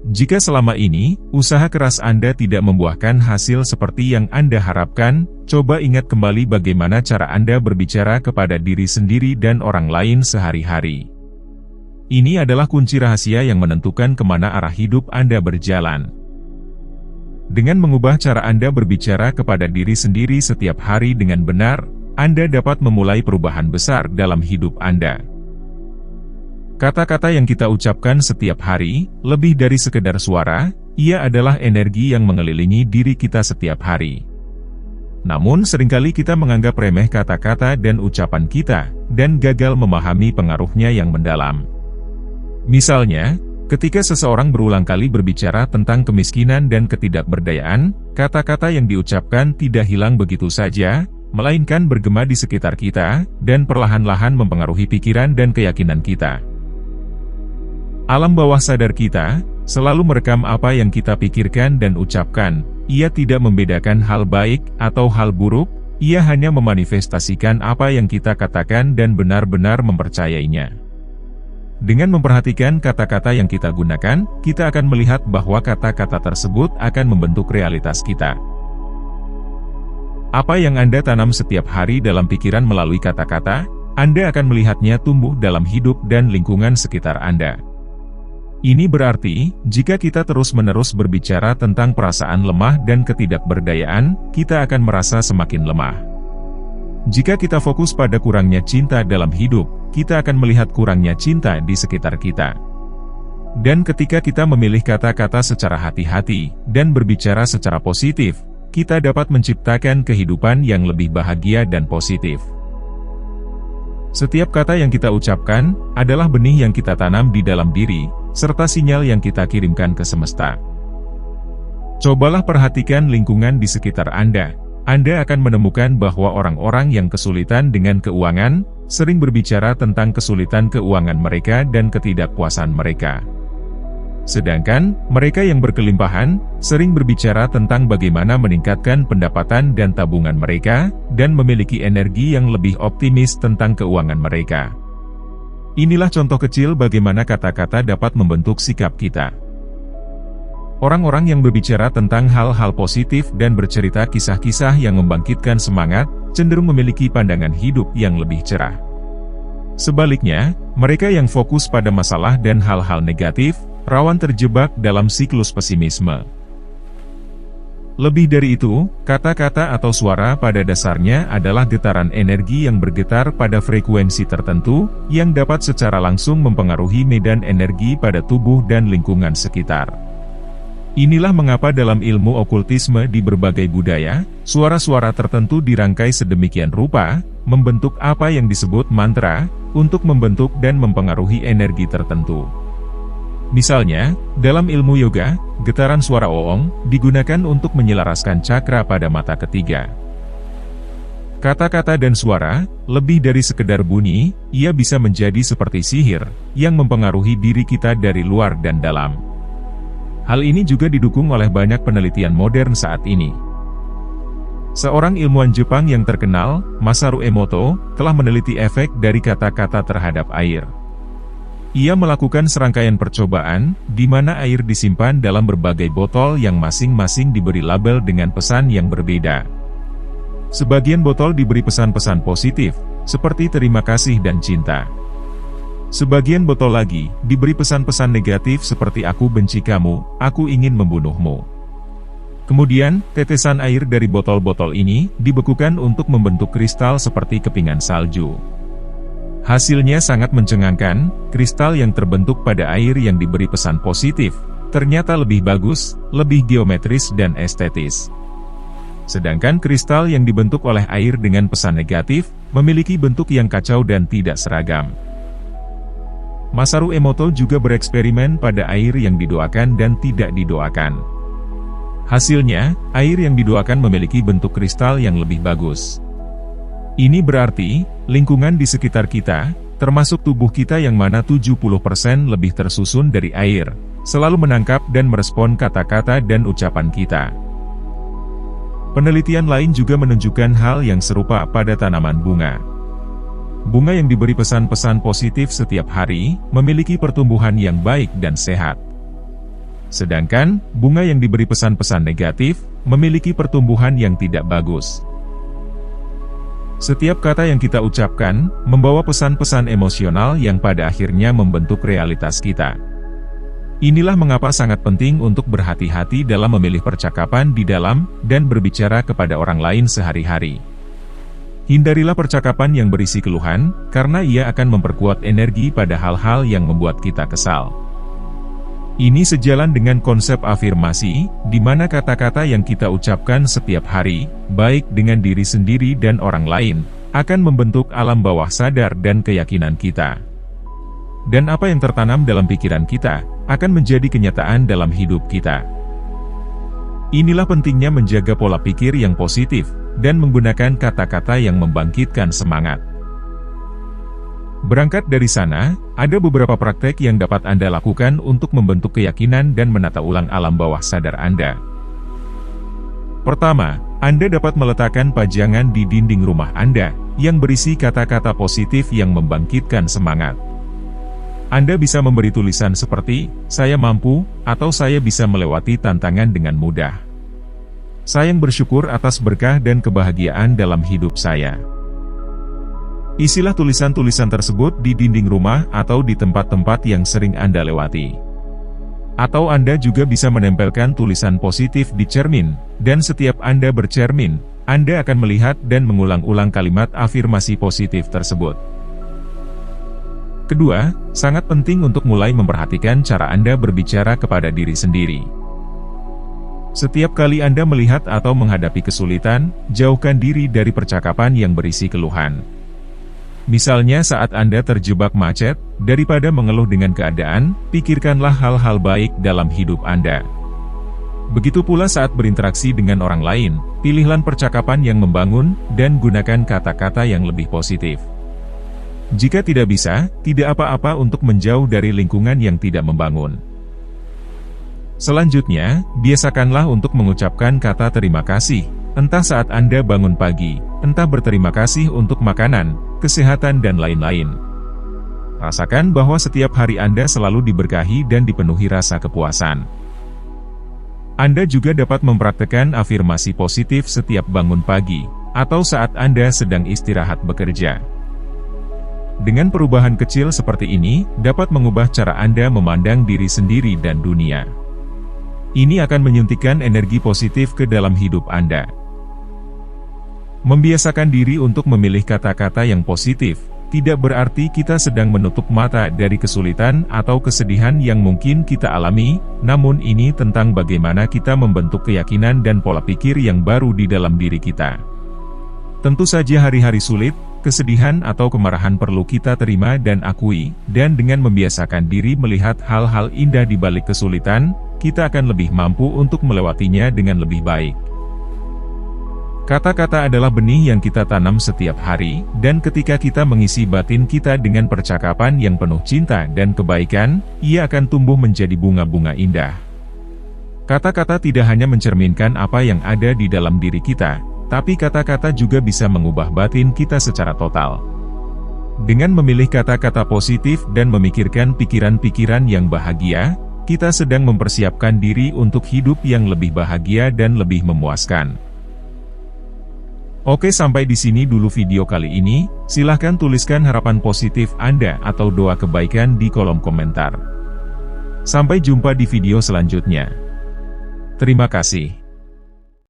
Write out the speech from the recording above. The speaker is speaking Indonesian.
Jika selama ini, usaha keras Anda tidak membuahkan hasil seperti yang Anda harapkan, coba ingat kembali bagaimana cara Anda berbicara kepada diri sendiri dan orang lain sehari-hari. Ini adalah kunci rahasia yang menentukan kemana arah hidup Anda berjalan. Dengan mengubah cara Anda berbicara kepada diri sendiri setiap hari dengan benar, Anda dapat memulai perubahan besar dalam hidup Anda. Kata-kata yang kita ucapkan setiap hari, lebih dari sekedar suara, ia adalah energi yang mengelilingi diri kita setiap hari. Namun seringkali kita menganggap remeh kata-kata dan ucapan kita, dan gagal memahami pengaruhnya yang mendalam. Misalnya, ketika seseorang berulang kali berbicara tentang kemiskinan dan ketidakberdayaan, kata-kata yang diucapkan tidak hilang begitu saja, melainkan bergema di sekitar kita, dan perlahan-lahan mempengaruhi pikiran dan keyakinan kita. Alam bawah sadar kita selalu merekam apa yang kita pikirkan dan ucapkan. Ia tidak membedakan hal baik atau hal buruk, ia hanya memanifestasikan apa yang kita katakan dan benar-benar mempercayainya. Dengan memperhatikan kata-kata yang kita gunakan, kita akan melihat bahwa kata-kata tersebut akan membentuk realitas kita. Apa yang Anda tanam setiap hari dalam pikiran melalui kata-kata, Anda akan melihatnya tumbuh dalam hidup dan lingkungan sekitar Anda. Ini berarti, jika kita terus-menerus berbicara tentang perasaan lemah dan ketidakberdayaan, kita akan merasa semakin lemah. Jika kita fokus pada kurangnya cinta dalam hidup, kita akan melihat kurangnya cinta di sekitar kita. Dan ketika kita memilih kata-kata secara hati-hati, dan berbicara secara positif, kita dapat menciptakan kehidupan yang lebih bahagia dan positif. Setiap kata yang kita ucapkan, adalah benih yang kita tanam di dalam diri, serta sinyal yang kita kirimkan ke semesta. Cobalah perhatikan lingkungan di sekitar Anda. Anda akan menemukan bahwa orang-orang yang kesulitan dengan keuangan, sering berbicara tentang kesulitan keuangan mereka dan ketidakpuasan mereka. Sedangkan, mereka yang berkelimpahan, sering berbicara tentang bagaimana meningkatkan pendapatan dan tabungan mereka, dan memiliki energi yang lebih optimis tentang keuangan mereka. Inilah contoh kecil bagaimana kata-kata dapat membentuk sikap kita. Orang-orang yang berbicara tentang hal-hal positif dan bercerita kisah-kisah yang membangkitkan semangat, cenderung memiliki pandangan hidup yang lebih cerah. Sebaliknya, mereka yang fokus pada masalah dan hal-hal negatif, rawan terjebak dalam siklus pesimisme. Lebih dari itu, kata-kata atau suara pada dasarnya adalah getaran energi yang bergetar pada frekuensi tertentu, yang dapat secara langsung mempengaruhi medan energi pada tubuh dan lingkungan sekitar. Inilah mengapa dalam ilmu okultisme di berbagai budaya, suara-suara tertentu dirangkai sedemikian rupa, membentuk apa yang disebut mantra, untuk membentuk dan mempengaruhi energi tertentu. Misalnya, dalam ilmu yoga, getaran suara oong digunakan untuk menyelaraskan cakra pada mata ketiga. Kata-kata dan suara, lebih dari sekedar bunyi, ia bisa menjadi seperti sihir, yang mempengaruhi diri kita dari luar dan dalam. Hal ini juga didukung oleh banyak penelitian modern saat ini. Seorang ilmuwan Jepang yang terkenal, Masaru Emoto, telah meneliti efek dari kata-kata terhadap air. Ia melakukan serangkaian percobaan, di mana air disimpan dalam berbagai botol yang masing-masing diberi label dengan pesan yang berbeda. Sebagian botol diberi pesan-pesan positif, seperti terima kasih dan cinta. Sebagian botol lagi, diberi pesan-pesan negatif seperti aku benci kamu, aku ingin membunuhmu. Kemudian, tetesan air dari botol-botol ini, dibekukan untuk membentuk kristal seperti kepingan salju. Hasilnya sangat mencengangkan, kristal yang terbentuk pada air yang diberi pesan positif, ternyata lebih bagus, lebih geometris dan estetis. Sedangkan kristal yang dibentuk oleh air dengan pesan negatif, memiliki bentuk yang kacau dan tidak seragam. Masaru Emoto juga bereksperimen pada air yang didoakan dan tidak didoakan. Hasilnya, air yang didoakan memiliki bentuk kristal yang lebih bagus. Ini berarti, lingkungan di sekitar kita, termasuk tubuh kita yang mana 70% lebih tersusun dari air, selalu menangkap dan merespon kata-kata dan ucapan kita. Penelitian lain juga menunjukkan hal yang serupa pada tanaman bunga. Bunga yang diberi pesan-pesan positif setiap hari, memiliki pertumbuhan yang baik dan sehat. Sedangkan, bunga yang diberi pesan-pesan negatif, memiliki pertumbuhan yang tidak bagus. Setiap kata yang kita ucapkan, membawa pesan-pesan emosional yang pada akhirnya membentuk realitas kita. Inilah mengapa sangat penting untuk berhati-hati dalam memilih percakapan di dalam, dan berbicara kepada orang lain sehari-hari. Hindarilah percakapan yang berisi keluhan, karena ia akan memperkuat energi pada hal-hal yang membuat kita kesal. Ini sejalan dengan konsep afirmasi, di mana kata-kata yang kita ucapkan setiap hari, baik dengan diri sendiri dan orang lain, akan membentuk alam bawah sadar dan keyakinan kita. Dan apa yang tertanam dalam pikiran kita, akan menjadi kenyataan dalam hidup kita. Inilah pentingnya menjaga pola pikir yang positif, dan menggunakan kata-kata yang membangkitkan semangat. Berangkat dari sana, ada beberapa praktek yang dapat Anda lakukan untuk membentuk keyakinan dan menata ulang alam bawah sadar Anda. Pertama, Anda dapat meletakkan pajangan di dinding rumah Anda, yang berisi kata-kata positif yang membangkitkan semangat. Anda bisa memberi tulisan seperti, "Saya mampu," atau "Saya bisa melewati tantangan dengan mudah." "Saya bersyukur atas berkah dan kebahagiaan dalam hidup saya." Isilah tulisan-tulisan tersebut di dinding rumah atau di tempat-tempat yang sering Anda lewati. Atau Anda juga bisa menempelkan tulisan positif di cermin, dan setiap Anda bercermin, Anda akan melihat dan mengulang-ulang kalimat afirmasi positif tersebut. Kedua, sangat penting untuk mulai memperhatikan cara Anda berbicara kepada diri sendiri. Setiap kali Anda melihat atau menghadapi kesulitan, jauhkan diri dari percakapan yang berisi keluhan. Misalnya saat Anda terjebak macet, daripada mengeluh dengan keadaan, pikirkanlah hal-hal baik dalam hidup Anda. Begitu pula saat berinteraksi dengan orang lain, pilihlah percakapan yang membangun, dan gunakan kata-kata yang lebih positif. Jika tidak bisa, tidak apa-apa untuk menjauh dari lingkungan yang tidak membangun. Selanjutnya, biasakanlah untuk mengucapkan kata terima kasih, entah saat Anda bangun pagi, entah berterima kasih untuk makanan, kesehatan dan lain-lain. Rasakan bahwa setiap hari Anda selalu diberkahi dan dipenuhi rasa kepuasan. Anda juga dapat mempraktekkan afirmasi positif setiap bangun pagi, atau saat Anda sedang istirahat bekerja. Dengan perubahan kecil seperti ini, dapat mengubah cara Anda memandang diri sendiri dan dunia. Ini akan menyuntikkan energi positif ke dalam hidup Anda. Membiasakan diri untuk memilih kata-kata yang positif, tidak berarti kita sedang menutup mata dari kesulitan atau kesedihan yang mungkin kita alami, namun ini tentang bagaimana kita membentuk keyakinan dan pola pikir yang baru di dalam diri kita. Tentu saja hari-hari sulit, kesedihan atau kemarahan perlu kita terima dan akui, dan dengan membiasakan diri melihat hal-hal indah di balik kesulitan, kita akan lebih mampu untuk melewatinya dengan lebih baik. Kata-kata adalah benih yang kita tanam setiap hari, dan ketika kita mengisi batin kita dengan percakapan yang penuh cinta dan kebaikan, ia akan tumbuh menjadi bunga-bunga indah. Kata-kata tidak hanya mencerminkan apa yang ada di dalam diri kita, tapi kata-kata juga bisa mengubah batin kita secara total. Dengan memilih kata-kata positif dan memikirkan pikiran-pikiran yang bahagia, kita sedang mempersiapkan diri untuk hidup yang lebih bahagia dan lebih memuaskan. Oke, sampai di sini dulu video kali ini. Silahkan tuliskan harapan positif Anda atau doa kebaikan di kolom komentar. Sampai jumpa di video selanjutnya. Terima kasih.